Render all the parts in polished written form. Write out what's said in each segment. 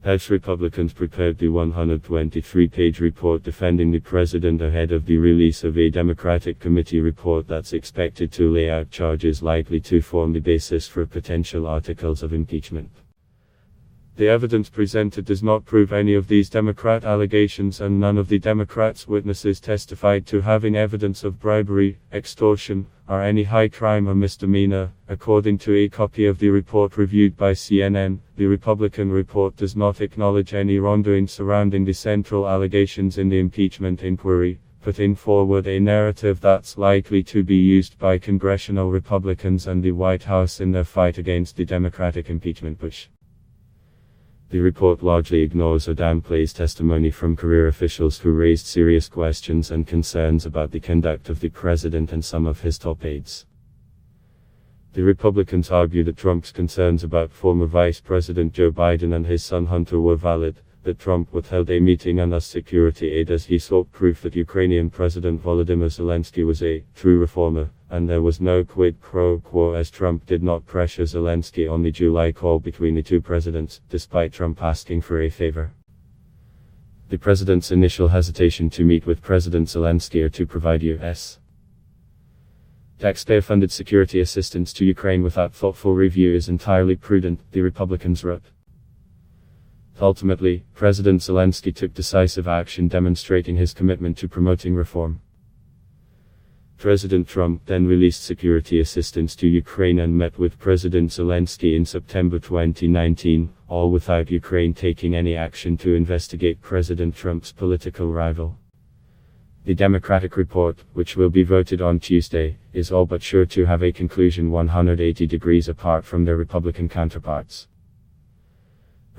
House Republicans prepared the 123-page report defending the president ahead of the release of a Democratic committee report that's expected to lay out charges likely to form the basis for potential articles of impeachment. The evidence presented does not prove any of these Democrat allegations, and none of the Democrats' witnesses testified to having evidence of bribery, extortion, or any high crime or misdemeanor. According to a copy of the report reviewed by CNN, the Republican report does not acknowledge any wrongdoing surrounding the central allegations in the impeachment inquiry, putting forward a narrative that's likely to be used by congressional Republicans and the White House in their fight against the Democratic impeachment push. The report largely ignores or downplays testimony from career officials who raised serious questions and concerns about the conduct of the president and some of his top aides. The Republicans argue that Trump's concerns about former Vice President Joe Biden and his son Hunter were valid, that Trump withheld a meeting and asked security aid as he sought proof that Ukrainian President Volodymyr Zelensky was a true reformer, and there was no quid pro quo as Trump did not pressure Zelensky on the July call between the two presidents, despite Trump asking for a favor. The president's initial hesitation to meet with President Zelensky or to provide U.S. taxpayer-funded security assistance to Ukraine without thoughtful review is entirely prudent, the Republicans wrote. Ultimately, President Zelensky took decisive action demonstrating his commitment to promoting reform. President Trump then released security assistance to Ukraine and met with President Zelensky in September 2019, all without Ukraine taking any action to investigate President Trump's political rival. The Democratic report, which will be voted on Tuesday, is all but sure to have a conclusion 180 degrees apart from their Republican counterparts.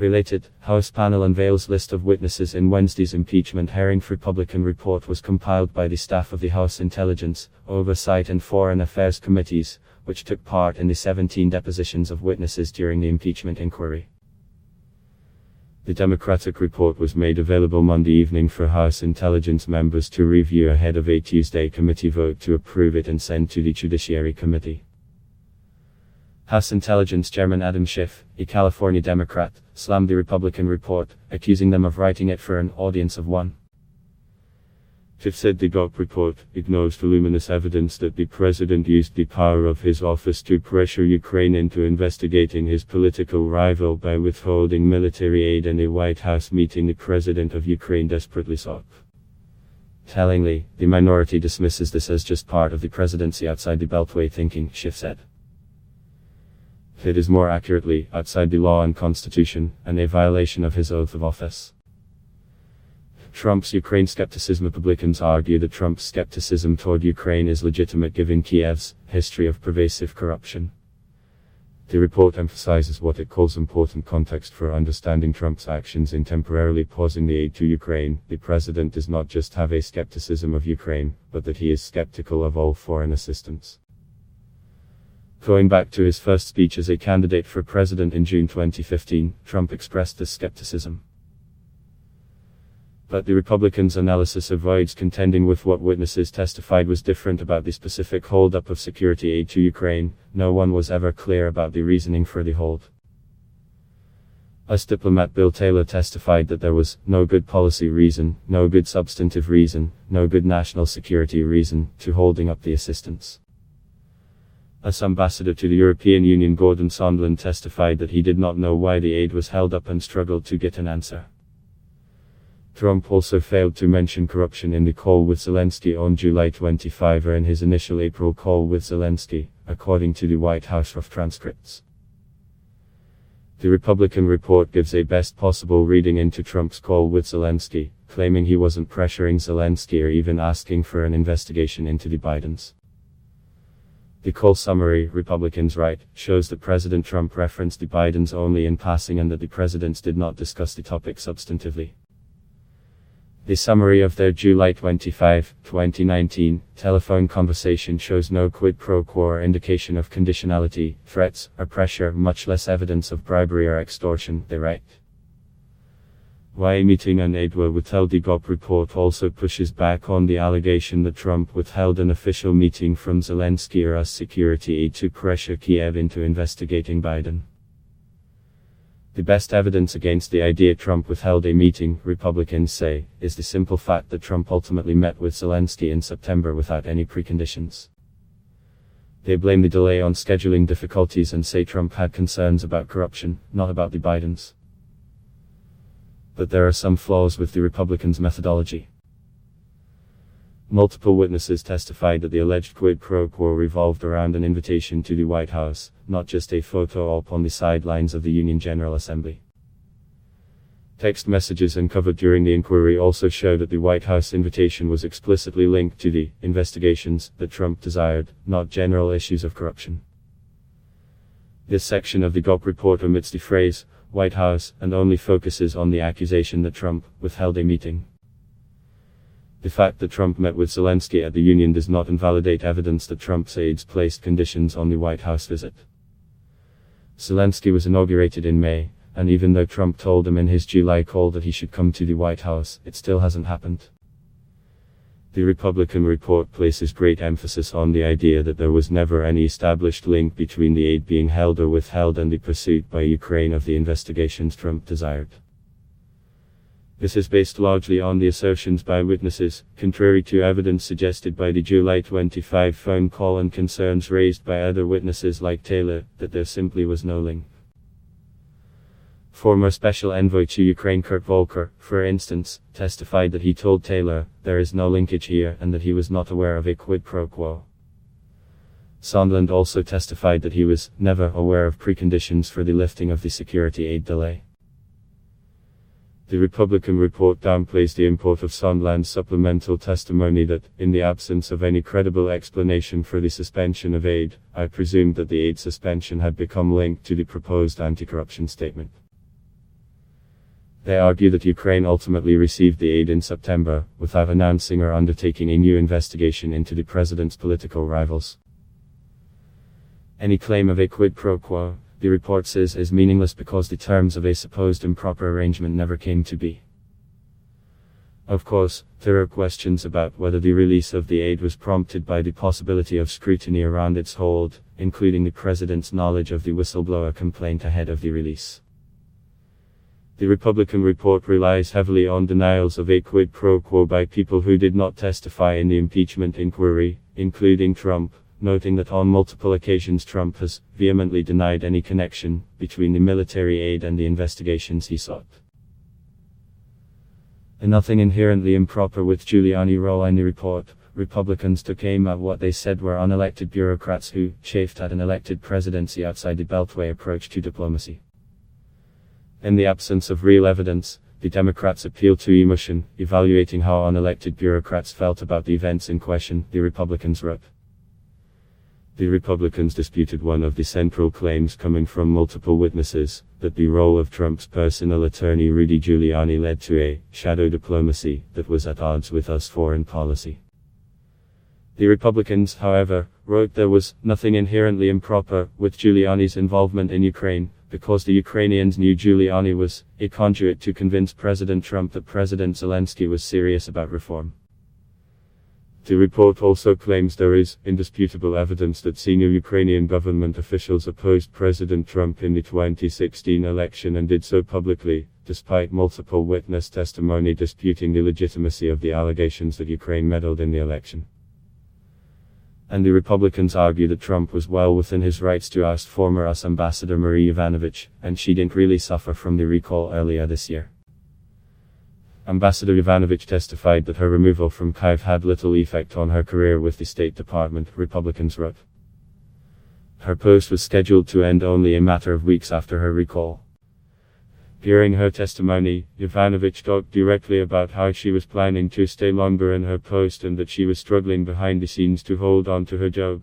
Related, House panel unveils list of witnesses in Wednesday's impeachment hearing. Republican report was compiled by the staff of the House Intelligence, Oversight and Foreign Affairs Committees, which took part in the 17 depositions of witnesses during the impeachment inquiry. The Democratic report was made available Monday evening for House Intelligence members to review ahead of a Tuesday committee vote to approve it and send to the Judiciary Committee. House Intelligence Chairman Adam Schiff, a California Democrat, slammed the Republican report, accusing them of writing it for an audience of one. Schiff said the GOP report ignores voluminous evidence that the president used the power of his office to pressure Ukraine into investigating his political rival by withholding military aid in a White House meeting the president of Ukraine desperately sought. Tellingly, the minority dismisses this as just part of the presidency outside the Beltway thinking, Schiff said. It is more accurately outside the law and constitution, and a violation of his oath of office. Trump's Ukraine skepticism. Republicans argue that Trump's skepticism toward Ukraine is legitimate given Kiev's history of pervasive corruption. The report emphasizes what it calls important context for understanding Trump's actions in temporarily pausing the aid to Ukraine. The president does not just have a skepticism of Ukraine, but that he is skeptical of all foreign assistance. Going back to his first speech as a candidate for president in June 2015, Trump expressed this skepticism. But the Republicans' analysis avoids contending with what witnesses testified was different about the specific holdup of security aid to Ukraine. No one was ever clear about the reasoning for the hold. US diplomat Bill Taylor testified that there was no good policy reason, no good substantive reason, no good national security reason to holding up the assistance. US Ambassador to the European Union Gordon Sondland testified that he did not know why the aid was held up and struggled to get an answer. Trump also failed to mention corruption in the call with Zelensky on July 25 or in his initial April call with Zelensky, according to the White House rough transcripts. The Republican report gives a best possible reading into Trump's call with Zelensky, claiming he wasn't pressuring Zelensky or even asking for an investigation into the Bidens. The call summary, Republicans write, shows that President Trump referenced the Bidens only in passing and that the presidents did not discuss the topic substantively. The summary of their July 25, 2019, telephone conversation shows no quid pro quo or indication of conditionality, threats, or pressure, much less evidence of bribery or extortion, they write. Why a meeting and aid were withheld. The GOP report also pushes back on the allegation that Trump withheld an official meeting from Zelensky or US security aid to pressure Kiev into investigating Biden. The best evidence against the idea Trump withheld a meeting, Republicans say, is the simple fact that Trump ultimately met with Zelensky in September without any preconditions. They blame the delay on scheduling difficulties and say Trump had concerns about corruption, not about the Bidens. But there are some flaws with the Republicans' methodology. Multiple witnesses testified that the alleged quid pro quo revolved around an invitation to the White House, not just a photo op on the sidelines of the Union General Assembly. Text messages uncovered during the inquiry also show that the White House invitation was explicitly linked to the investigations that Trump desired, not general issues of corruption. This section of the GOP report omits the phrase, White House, and only focuses on the accusation that Trump withheld a meeting. The fact that Trump met with Zelensky at the Union does not invalidate evidence that Trump's aides placed conditions on the White House visit. Zelensky was inaugurated in May, and even though Trump told him in his July call that he should come to the White House, it still hasn't happened. The Republican report places great emphasis on the idea that there was never any established link between the aid being held or withheld and the pursuit by Ukraine of the investigations Trump desired. This is based largely on the assertions by witnesses, contrary to evidence suggested by the July 25 phone call and concerns raised by other witnesses like Taylor, that there simply was no link. Former Special Envoy to Ukraine Kurt Volker, for instance, testified that he told Taylor, there is no linkage here, and that he was not aware of a quid pro quo. Sondland also testified that he was never aware of preconditions for the lifting of the security aid delay. The Republican report downplays the import of Sondland's supplemental testimony that, in the absence of any credible explanation for the suspension of aid, I presumed that the aid suspension had become linked to the proposed anti-corruption statement. They argue that Ukraine ultimately received the aid in September, without announcing or undertaking a new investigation into the president's political rivals. Any claim of a quid pro quo, the report says, is meaningless because the terms of a supposed improper arrangement never came to be. Of course, there are questions about whether the release of the aid was prompted by the possibility of scrutiny around its hold, including the president's knowledge of the whistleblower complaint ahead of the release. The Republican report relies heavily on denials of a quid pro quo by people who did not testify in the impeachment inquiry, including Trump, noting that on multiple occasions Trump has vehemently denied any connection between the military aid and the investigations he sought. And nothing inherently improper with Giuliani's role in the report. Republicans took aim at what they said were unelected bureaucrats who chafed at an elected presidency outside the Beltway approach to diplomacy. In the absence of real evidence, the Democrats appealed to emotion, evaluating how unelected bureaucrats felt about the events in question, the Republicans wrote. The Republicans disputed one of the central claims coming from multiple witnesses, that the role of Trump's personal attorney Rudy Giuliani led to a shadow diplomacy that was at odds with US foreign policy. The Republicans, however, wrote there was nothing inherently improper with Giuliani's involvement in Ukraine, because the Ukrainians knew Giuliani was a conduit to convince President Trump that President Zelensky was serious about reform. The report also claims there is indisputable evidence that senior Ukrainian government officials opposed President Trump in the 2016 election and did so publicly, despite multiple witness testimony disputing the legitimacy of the allegations that Ukraine meddled in the election. And the Republicans argue that Trump was well within his rights to oust former US Ambassador Marie Yovanovitch, and she didn't really suffer from the recall earlier this year. Ambassador Yovanovitch testified that her removal from Kyiv had little effect on her career with the State Department, Republicans wrote. Her post was scheduled to end only a matter of weeks after her recall. During her testimony, Yovanovitch talked directly about how she was planning to stay longer in her post and that she was struggling behind the scenes to hold on to her job,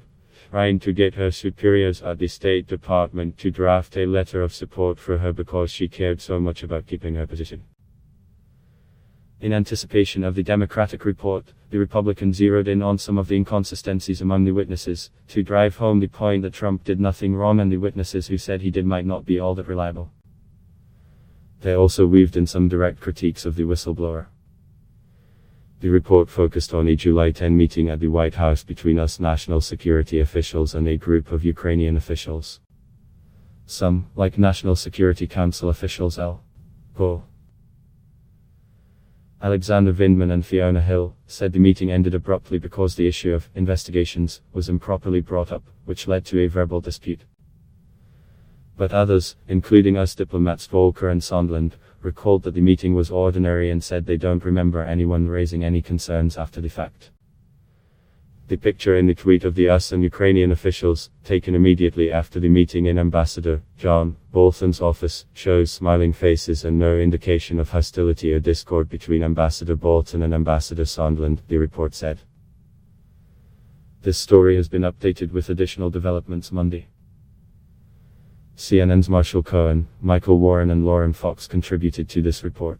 trying to get her superiors at the State Department to draft a letter of support for her because she cared so much about keeping her position. In anticipation of the Democratic report, the Republicans zeroed in on some of the inconsistencies among the witnesses, to drive home the point that Trump did nothing wrong and the witnesses who said he did might not be all that reliable. They also weaved in some direct critiques of the whistleblower. The report focused on a July 10 meeting at the White House between US national security officials and a group of Ukrainian officials. Some, like National Security Council officials L. Alexander Vindman and Fiona Hill, said the meeting ended abruptly because the issue of investigations was improperly brought up, which led to a verbal dispute. But others, including US diplomats Volker and Sondland, recalled that the meeting was ordinary and said they don't remember anyone raising any concerns after the fact. The picture in the tweet of the US and Ukrainian officials, taken immediately after the meeting in Ambassador John Bolton's office, shows smiling faces and no indication of hostility or discord between Ambassador Bolton and Ambassador Sondland, the report said. This story has been updated with additional developments Monday. CNN's Marshall Cohen, Michael Warren and Lauren Fox contributed to this report.